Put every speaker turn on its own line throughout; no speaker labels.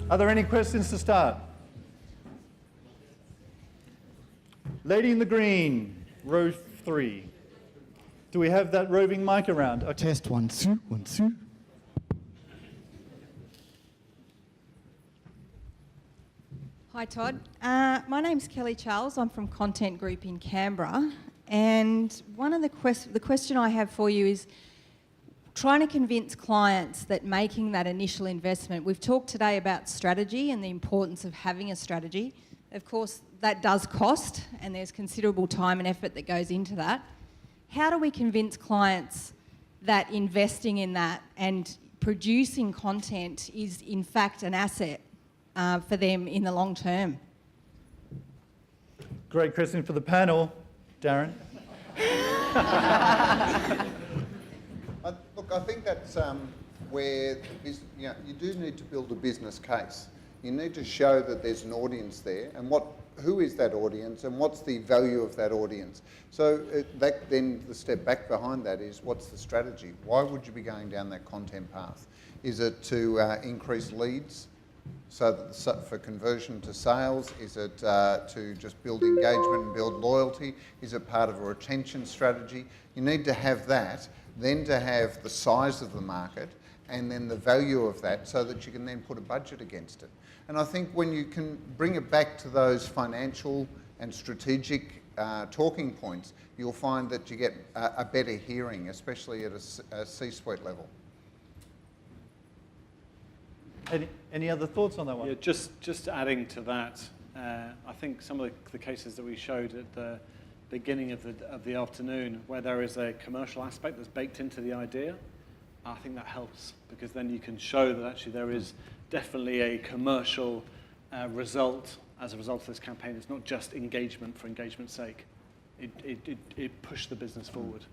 Are there any questions to start? Lady in the green, row 3. Do we have that roving mic around? Okay.
Test 1, 2, 1, 2.
Hi Todd, my name's Kelly Charles. I'm from Content Group in Canberra, and one of the question I have for you is trying to convince clients that making that initial investment. We've talked today about strategy and the importance of having a strategy. Of course, that does cost, and there's considerable time and effort that goes into that. How do we convince clients that investing in that and producing content is in fact an asset for them in the long term?
Great question for the panel. Darren?
Look, I think that's where you do need to build a business case. You need to show that there's an audience there, and who is that audience, and what's the value of that audience. So then the step back behind that is, what's the strategy? Why would you be going down that content path? Is it to increase leads, so that for conversion to sales? Is it to just build engagement and build loyalty? Is it part of a retention strategy? You need to have that, then to have the size of the market, and then the value of that, so that you can then put a budget against it. And I think when you can bring it back to those financial and strategic talking points, you'll find that you get a better hearing, especially at a C-suite level.
Any other thoughts on that one?
Yeah, just adding to that, I think some of the cases that we showed at the beginning of the afternoon, where there is a commercial aspect that's baked into the idea, I think that helps, because then you can show that actually there is definitely a commercial result as a result of this campaign. It's not just engagement for engagement's sake. It pushed the business forward.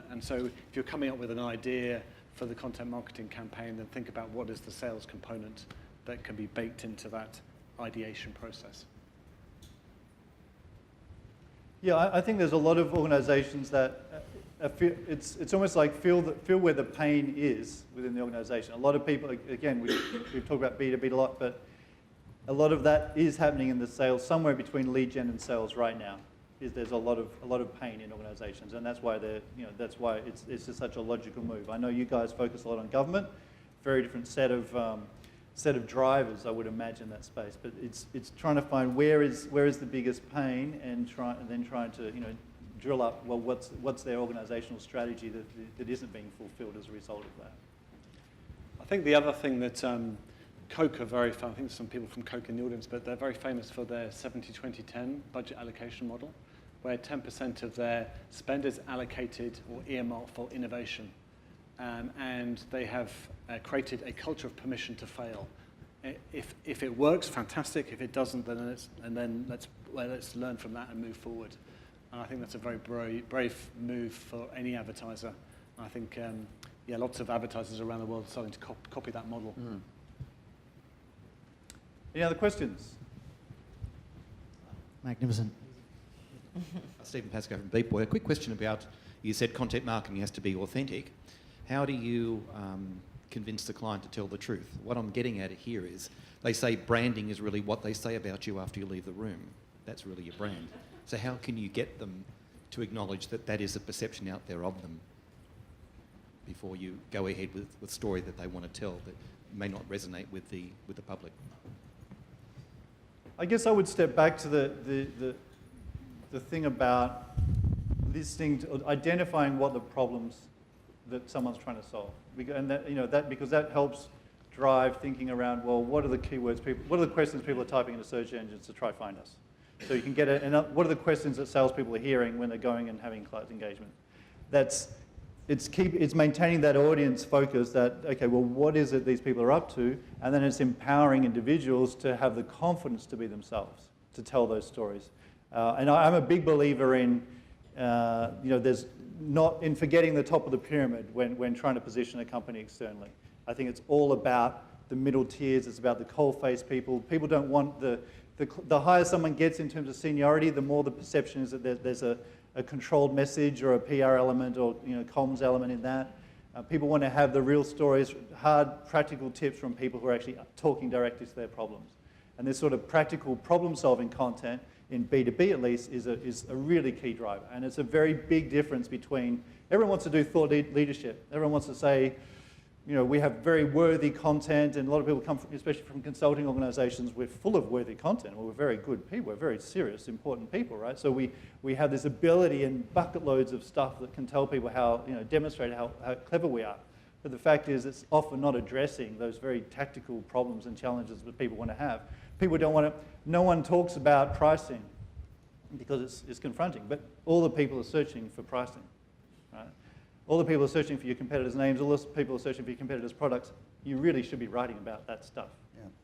And so if you're coming up with an idea for the content marketing campaign, then think about what is the sales component that can be baked into that ideation process.
Yeah, I think there's a lot of organisations that it's almost like feel where the pain is within the organisation. A lot of people, again, we've talked about B2B a lot, but a lot of that is happening in the sales, somewhere between lead gen and sales right now. There's a lot of pain in organisations, and that's why it's just such a logical move. I know you guys focus a lot on government, very different set of drivers, I would imagine, that space. But it's trying to find where is the biggest pain, and then trying to drill up, well, what's their organisational strategy that isn't being fulfilled as a result of that.
I think the other thing that Coke are very famous, I think there's some people from Coke in the audience, but they're very famous for their 70-20-10 budget allocation model, where 10% of their spend is allocated or earmarked for innovation. And they have created a culture of permission to fail. If it works, fantastic. If it doesn't, then let's learn from that and move forward. And I think that's a very brave move for any advertiser. And I think lots of advertisers around the world are starting to copy that model.
Mm. Any other questions?
Magnificent.
Stephen Pascoe from Beepboy. A quick question about, you said content marketing has to be authentic. How do you convince the client to tell the truth? What I'm getting at here is, they say branding is really what they say about you after you leave the room. That's really your brand. So how can you get them to acknowledge that that is a perception out there of them before you go ahead with the story that they want to tell that may not resonate with the public?
I guess I would step back to the thing about listening to, identifying what the problems that someone's trying to solve, and that because that helps drive thinking around, well, what are the keywords what are the questions people are typing into search engines to try find us? So you can get it, and what are the questions that salespeople are hearing when they're going and having client engagement? It's maintaining that audience focus that, okay, well, what is it these people are up to? And then it's empowering individuals to have the confidence to be themselves, to tell those stories. And I'm a big believer in, there's not in forgetting the top of the pyramid when trying to position a company externally. I think it's all about the middle tiers. It's about the coalface people. People don't want the higher someone gets in terms of seniority, the more the perception is that there's a controlled message or a PR element or comms element in that. People want to have the real stories, hard, practical tips from people who are actually talking directly to their problems. And this sort of practical problem-solving content, in B2B at least, is a really key driver. And it's a very big difference between, everyone wants to do thought leadership. Everyone wants to say, you know, we have very worthy content, and a lot of people come from, especially from consulting organizations, we're full of worthy content. Well, we're very good people, we're very serious, important people, right? So we have this ability and bucket loads of stuff that can tell people how, you know, demonstrate how clever we are. But the fact is, it's often not addressing those very tactical problems and challenges that people want to have. People don't want to, no one talks about pricing because it's confronting, but all the people are searching for pricing, right? All the people are searching for your competitors' names, all the people are searching for your competitors' products. You really should be writing about that stuff,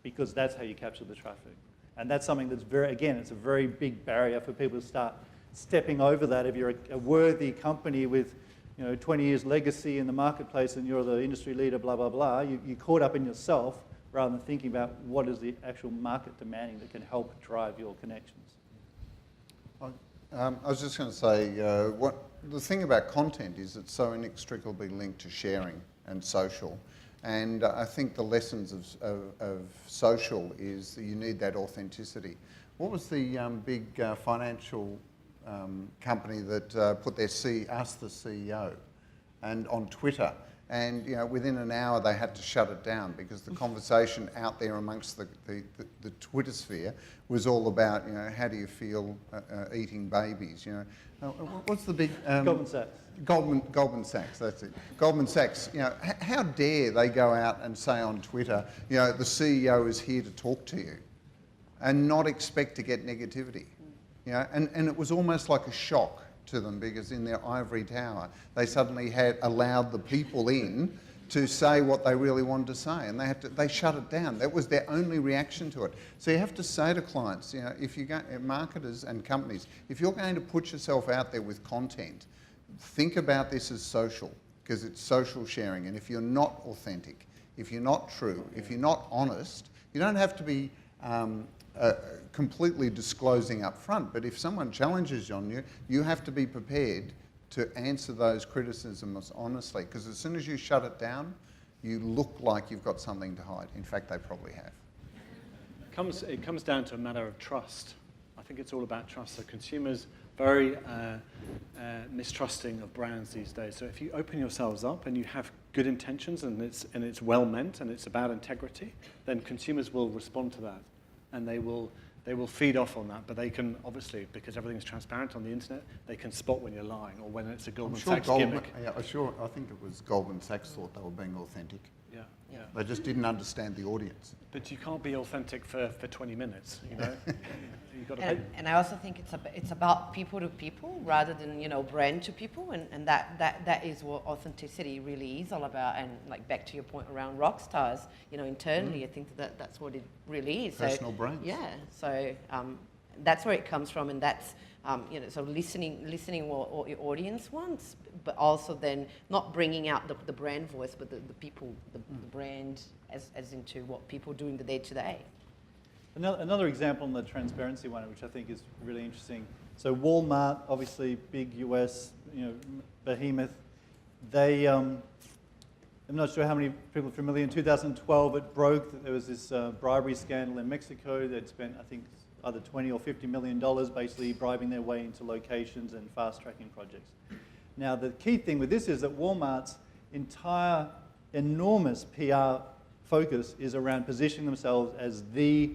because that's how you capture the traffic. And that's something that's very, again, it's a very big barrier for people to start stepping over that. If you're a worthy company with, you know, 20 years legacy in the marketplace and you're the industry leader, blah, blah, blah, you're caught up in yourself rather than thinking about what is the actual market demanding that can help drive your connections.
I was just going to say, the thing about content is it's so inextricably linked to sharing and social. And I think the lessons of social is that you need that authenticity. What was the big financial company that asked the CEO and on Twitter? And, you know, within an hour they had to shut it down because the conversation out there amongst the Twitter sphere was all about, you know, how do you feel eating babies, you know. What's the big...
Goldman Sachs.
Goldman Sachs, that's it. Goldman Sachs, you know, how dare they go out and say on Twitter, you know, the CEO is here to talk to you and not expect to get negativity, you know, and it was almost like a shock to them because in their ivory tower they suddenly had allowed the people in to say what they really wanted to say, and they shut it down. That was their only reaction to it. So you have to say to clients, you know, if you go, marketers and companies, if you're going to put yourself out there with content, think about this as social, because it's social sharing. And if you're not authentic, if you're not true, if you're not honest, you don't have to be completely disclosing up front, but if someone challenges you on you, you have to be prepared to answer those criticisms honestly, because as soon as you shut it down, you look like you've got something to hide. In fact, they probably have.
It comes down to a matter of trust. I think it's all about trust. So consumers very mistrusting of brands these days. So if you open yourselves up and you have good intentions and it's well meant and it's about integrity, then consumers will respond to that, and they will feed off on that. But they can obviously, because everything's transparent on the internet, they can spot when you're lying or when it's a Goldman Sachs gimmick.
Yeah, I think it was Goldman Sachs thought they were being authentic.
Yeah.
They just didn't understand the audience.
But you can't be authentic for 20 minutes, you know. You've got to
and I also think it's about people to people rather than, you know, brand to people, and that is what authenticity really is all about. And like back to your point around rock stars, you know, internally, I think that's what it really is.
Personal brands.
Yeah. So that's where it comes from, and that's you know, so listening what your audience wants, but also then not bringing out the brand voice, but the people, the brand as into what people do in the day-to-day.
Another example on the transparency one, which I think is really interesting. So Walmart, obviously big US, you know, behemoth. They, I'm not sure how many people are familiar. In 2012, it broke that there was this bribery scandal in Mexico. They'd spent, I think, either $20 or $50 million basically bribing their way into locations and fast-tracking projects. Now, the key thing with this is that Walmart's entire enormous PR focus is around positioning themselves as the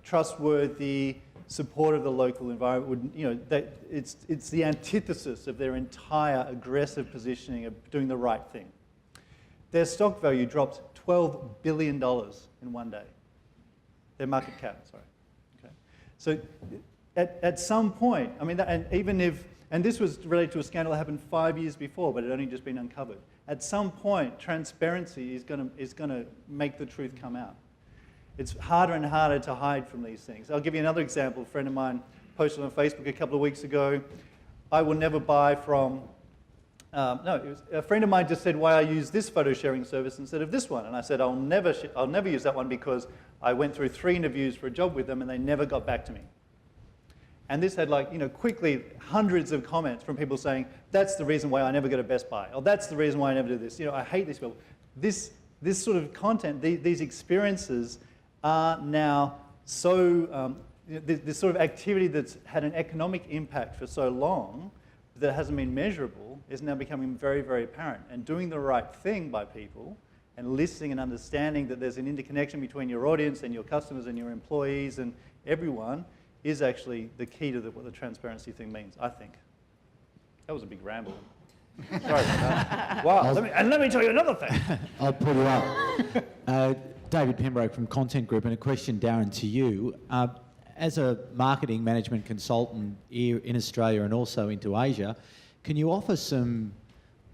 trustworthy support of the local environment. You know, it's the antithesis of their entire aggressive positioning of doing the right thing. Their stock value dropped $12 billion in one day. Their market cap, sorry. Okay. So at some point, I mean, and this was related to a scandal that happened 5 years before, but it had only just been uncovered. At some point, transparency is going to make the truth come out. It's harder and harder to hide from these things. I'll give you another example. A friend of mine posted on Facebook a couple of weeks ago, I will never buy from, a friend of mine just said why I use this photo sharing service instead of this one. And I said, I'll never use that one because I went through 3 interviews for a job with them and they never got back to me. And this had quickly hundreds of comments from people saying, that's the reason why I never go to Best Buy, or that's the reason why I never do this. I hate these people. This sort of content, these experiences are now so, this sort of activity that's had an economic impact for so long that hasn't been measurable is now becoming very, very apparent. And doing the right thing by people and listening and understanding that there's an interconnection between your audience and your customers and your employees and everyone is actually the key to what the transparency thing means, I think. That was a big ramble. Sorry about that. Wow, let me tell you another thing.
I'll pull you up. David Pembroke from Content Group, and a question, Darren, to you. As a marketing management consultant here in Australia and also into Asia, can you offer some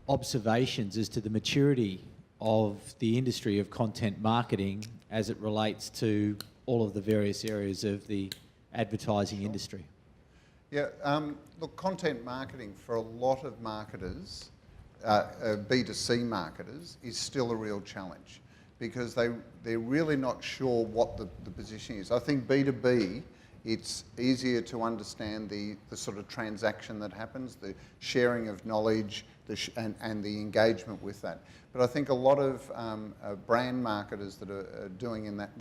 observations as to the maturity of the industry of content marketing as it relates to all of the various areas of the advertising industry?
Yeah, look, content marketing for a lot of marketers, B2C marketers, is still a real challenge because they're really not sure what the position is. I think B2B, it's easier to understand the sort of transaction that happens, the sharing of knowledge, and the engagement with that. But I think a lot of brand marketers that are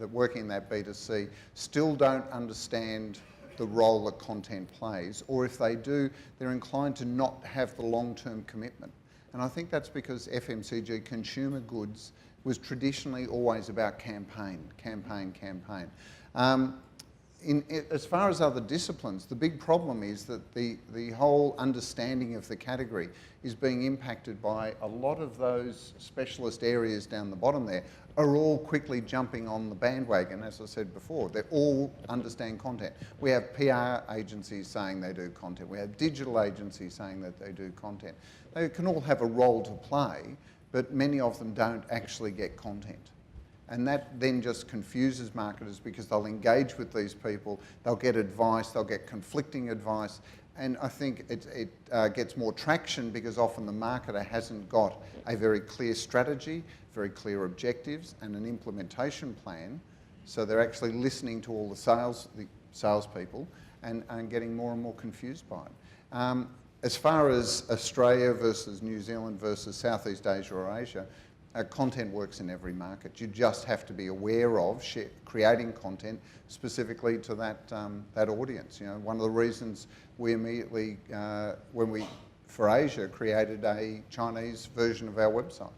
working in that B2C still don't understand the role that content plays, or if they do, they're inclined to not have the long-term commitment. And I think that's because FMCG, consumer goods, was traditionally always about campaign. As far as other disciplines, the big problem is that the whole understanding of the category is being impacted by a lot of those specialist areas down the bottom there are all quickly jumping on the bandwagon. As I said before, they all understand content. We have PR agencies saying they do content. We have digital agencies saying that they do content. They can all have a role to play, but many of them don't actually get content. And that then just confuses marketers because they'll engage with these people, they'll get advice, they'll get conflicting advice, and I think it gets more traction because often the marketer hasn't got a very clear strategy, very clear objectives, and an implementation plan. So they're actually listening to all the salespeople and getting more and more confused by it. As far as Australia versus New Zealand versus Southeast Asia or Asia, content works in every market. You just have to be aware of creating content specifically to that audience. One of the reasons we immediately, for Asia, created a Chinese version of our website.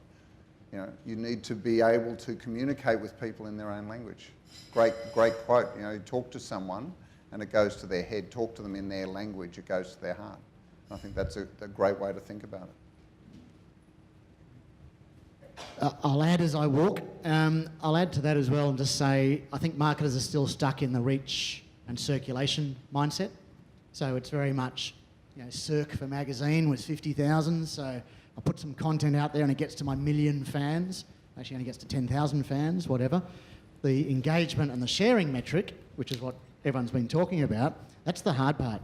You need to be able to communicate with people in their own language. Great quote. You talk to someone and it goes to their head. Talk to them in their language, it goes to their heart. I think that's a great way to think about it.
I'll add as I walk. I'll add to that as well and just say I think marketers are still stuck in the reach and circulation mindset. So it's very much, Cirque for magazine was 50,000. So I put some content out there and it gets to my 1 million fans. Actually only gets to 10,000 fans, whatever. The engagement and the sharing metric, which is what everyone's been talking about, that's the hard part.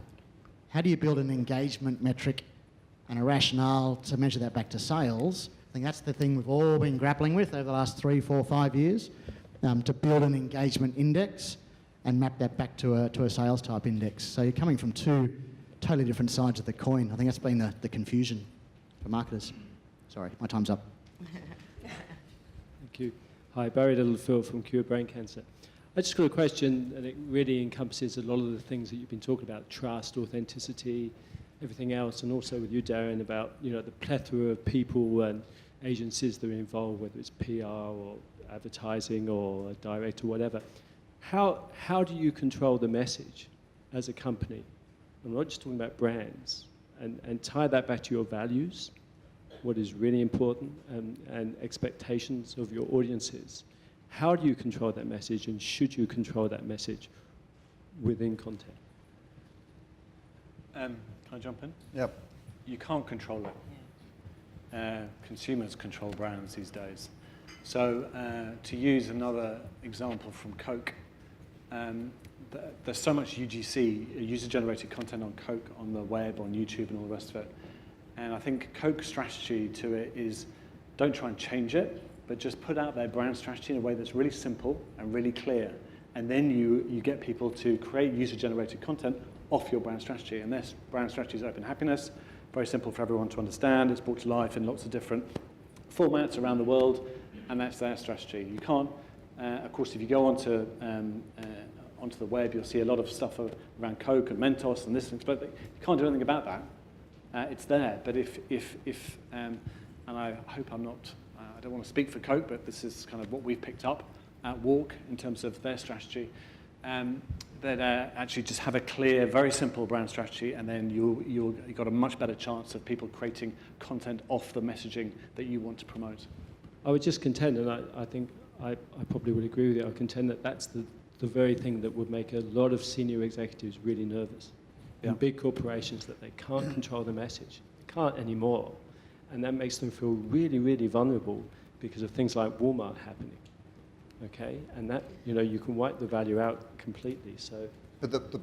How do you build an engagement metric and a rationale to measure that back to sales? I think that's the thing we've all been grappling with over the last 3, 4, 5 years, to build an engagement index and map that back to a sales type index. So you're coming from two totally different sides of the coin. I think that's been the confusion for marketers. Sorry, my time's up.
Thank you. Hi, Barry Littlefield from Cure Brain Cancer. I just got a question, and it really encompasses a lot of the things that you've been talking about: trust, authenticity, everything else, and also with you, Darren, about the plethora of people and agencies that are involved, whether it's PR or advertising or a direct or whatever. How do you control the message as a company? I'm not just talking about brands, and tie that back to your values, what is really important, and expectations of your audiences. How do you control that message, and should you control that message within content?
Can I jump in?
Yep.
You can't control it. Consumers control brands these days. So to use another example from Coke, there's so much UGC, user-generated content on Coke, on the web, on YouTube and all the rest of it. And I think Coke's strategy to it is don't try and change it, but just put out their brand strategy in a way that's really simple and really clear. And then you get people to create user-generated content off your brand strategy. And this brand strategy is open happiness, very simple for everyone to understand. It's brought to life in lots of different formats around the world, and that's their strategy. You can't, of course, if you go onto the web, you'll see a lot of stuff around Coke and Mentos and this, but you can't do anything about that. It's there. But if and I hope I'm not, I don't want to speak for Coke, but this is kind of what we've picked up at WARC in terms of their strategy, that actually just have a clear, very simple brand strategy, and then you've got a much better chance of people creating content off the messaging that you want to promote.
I would just contend, and I think I probably would agree with you, I contend that that's the very thing that would make a lot of senior executives really nervous. In big corporations, that they can't control the message. They can't anymore. And that makes them feel really, really vulnerable because of things like Walmart happening. Okay? And that, you can wipe the value out completely. So.
But the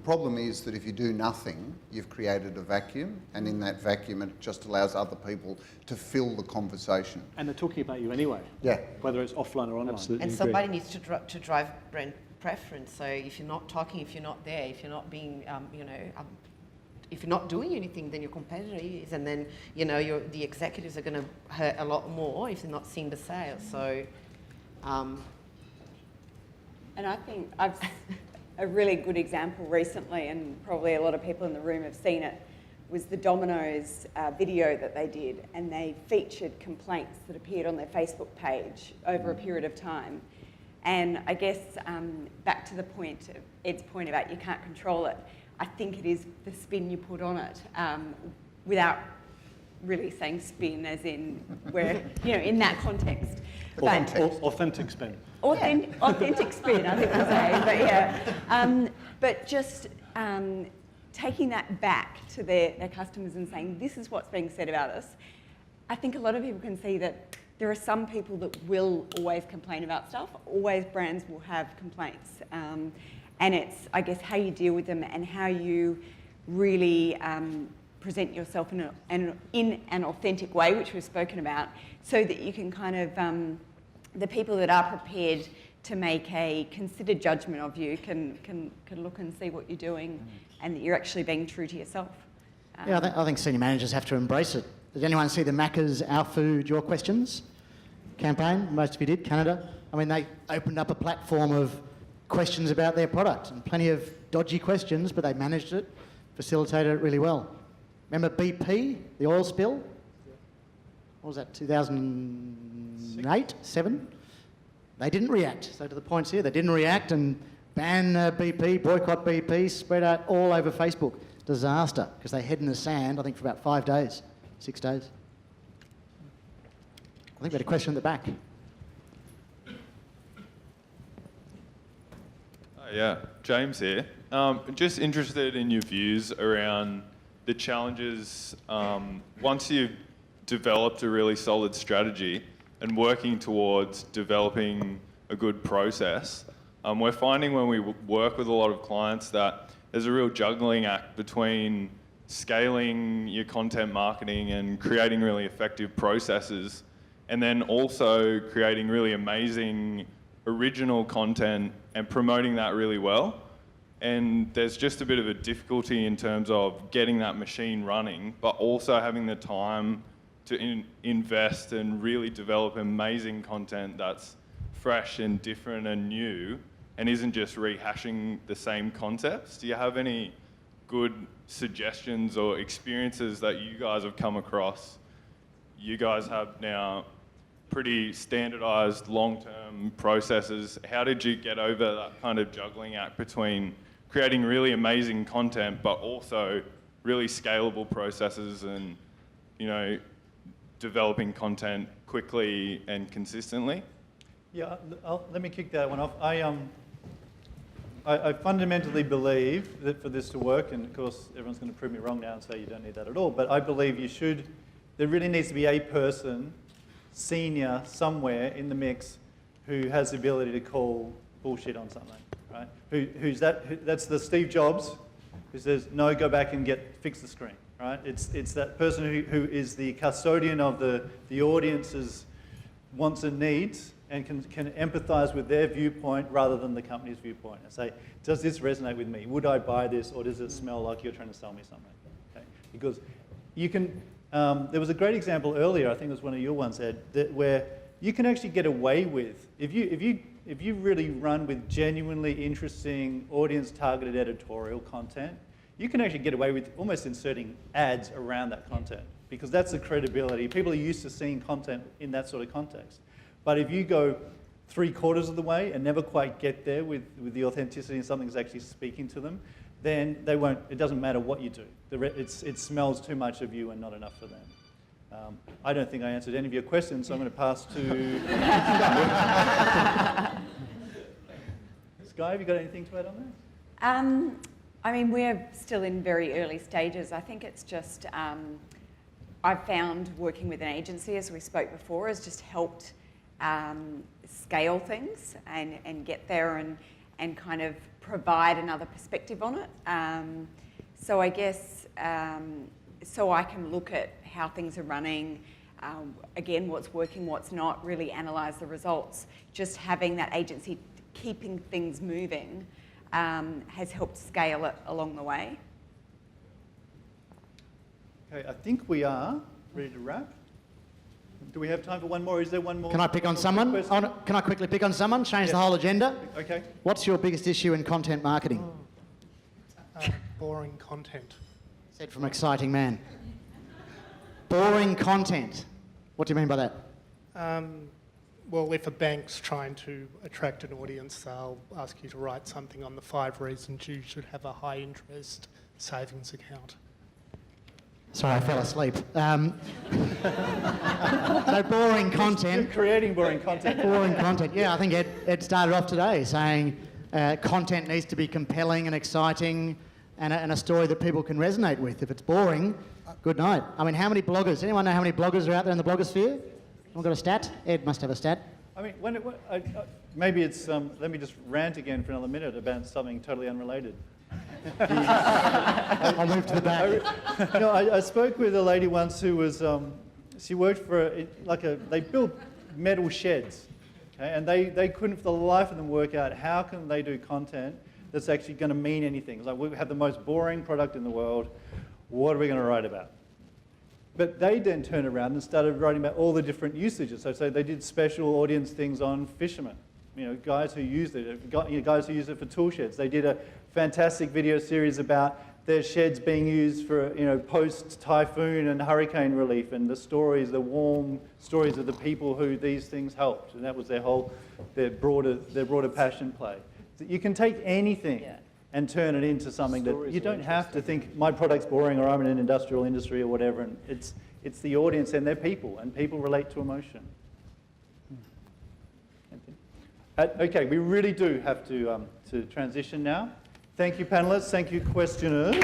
problem is that if you do nothing, you've created a vacuum, and in that vacuum it just allows other people to fill the conversation.
And they're talking about you anyway.
Yeah.
Whether it's offline or online.
Absolutely
And
agree.
somebody needs to drive brand preference. So if you're not talking, if you're not there, if you're not being, if you're not doing anything, then your competitor is, and then the executives are going to hurt a lot more if they're not seeing the sales. So.
And I think I've a really good example recently, and probably a lot of people in the room have seen it, was the Domino's video that they did, and they featured complaints that appeared on their Facebook page over a period of time. And I guess back to the point, Ed's point about you can't control it, I think it is the spin you put on it, without really saying spin as in where, in that context.
Authentic spin.
Authentic spin, I think we'll say, but yeah. But just taking that back to their customers and saying, this is what's being said about us. I think a lot of people can see that there are some people that will always complain about stuff. Always brands will have complaints. And it's, I guess, how you deal with them and how you really present yourself in an authentic way, which we've spoken about, so that you can kind of, the people that are prepared to make a considered judgment of you can look and see what you're doing and that you're actually being true to yourself.
I think senior managers have to embrace it. Did anyone see the Macca's Our Food, Your Questions campaign? Most of you did, Canada. I mean, they opened up a platform of questions about their product, and plenty of dodgy questions, but they managed it, facilitated it really well. Remember BP, the oil spill? What was that, 2008, 7? They didn't react. So to the points here, they didn't react and ban BP, boycott BP, spread out all over Facebook. Disaster, because they hid in the sand, I think, for about 5 days, 6 days. I think we had a question at the back.
Yeah, James here. Just interested in your views around the challenges once you've developed a really solid strategy and working towards developing a good process. We're finding when we work with a lot of clients that there's a real juggling act between scaling your content marketing and creating really effective processes, and then also creating really amazing original content and promoting that really well. And there's just a bit of a difficulty in terms of getting that machine running, but also having the time to invest and really develop amazing content that's fresh and different and new and isn't just rehashing the same concepts. Do you have any good suggestions or experiences that you guys have come across? You guys have now pretty standardized long-term processes. How did you get over that kind of juggling act between creating really amazing content but also really scalable processes and, developing content quickly and consistently?
Yeah, let me kick that one off. I fundamentally believe that for this to work, and of course everyone's going to prove me wrong now and say you don't need that at all, but I believe there really needs to be a person, senior, somewhere in the mix who has the ability to call bullshit on something, right? That's the Steve Jobs who says, no, go back and fix the screen, right? It's that person who is the custodian of the audience's wants and needs, and can empathise with their viewpoint rather than the company's viewpoint and say, does this resonate with me? Would I buy this, or does it smell like you're trying to sell me something? Okay? Because you can, there was a great example earlier, I think it was one of your ones, Ed, where you can actually get away with, if you really run with genuinely interesting audience-targeted editorial content, you can actually get away with almost inserting ads around that content, because that's the credibility. People are used to seeing content in that sort of context. But if you go 3/4 of the way and never quite get there with the authenticity and something's actually speaking to them, then they won't, it doesn't matter what you do. It smells too much of you and not enough for them. I don't think I answered any of your questions, so I'm going to pass to Sky. Have you got anything to add on that?
I mean, we're still in very early stages. I think it's just, I've found working with an agency, as we spoke before, has just helped scale things and get there and kind of provide another perspective on it. So I guess, so I can look at how things are running, again, what's working, what's not, really analyse the results. Just having that agency keeping things moving has helped scale it along the way.
Okay, I think we are ready to wrap. Do we have time for one more? Is there one more?
Can I pick on someone? Oh, no, can I quickly pick on someone? Change the whole agenda?
Okay.
What's your biggest issue in content marketing?
Boring content.
Said from exciting man. Boring content. What do you mean by that?
Well, if a bank's trying to attract an audience, they'll ask you to write something on the 5 reasons you should have a high interest savings account.
Sorry, I fell asleep. So boring content.
You're creating boring content.
Boring content. Yeah, I think Ed started off today saying content needs to be compelling and exciting and a story that people can resonate with. If it's boring, good night. I mean, how many bloggers? Anyone know how many bloggers are out there in the blogosphere? Anyone got a stat? Ed must have a stat.
I mean, maybe it's, let me just rant again for another minute about something totally unrelated.
I'll move to the back.
I spoke with a lady once who was, she worked for, they built metal sheds, okay, and they couldn't for the life of them work out how can they do content that's actually going to mean anything. It's like, we have the most boring product in the world, what are we going to write about? But they then turned around and started writing about all the different usages. So they did special audience things on fishermen, guys who used it, guys who use it for tool sheds. They did a fantastic video series about their sheds being used for, post-typhoon and hurricane relief, and the stories, the warm stories of the people who these things helped. And that was their broader passion play. So you can take anything and turn it into something that you don't have to think my product's boring or I'm in an industrial industry or whatever. And it's the audience and their people, and people relate to emotion. Okay, we really do have to transition now. Thank you, panelists. Thank you, questioners.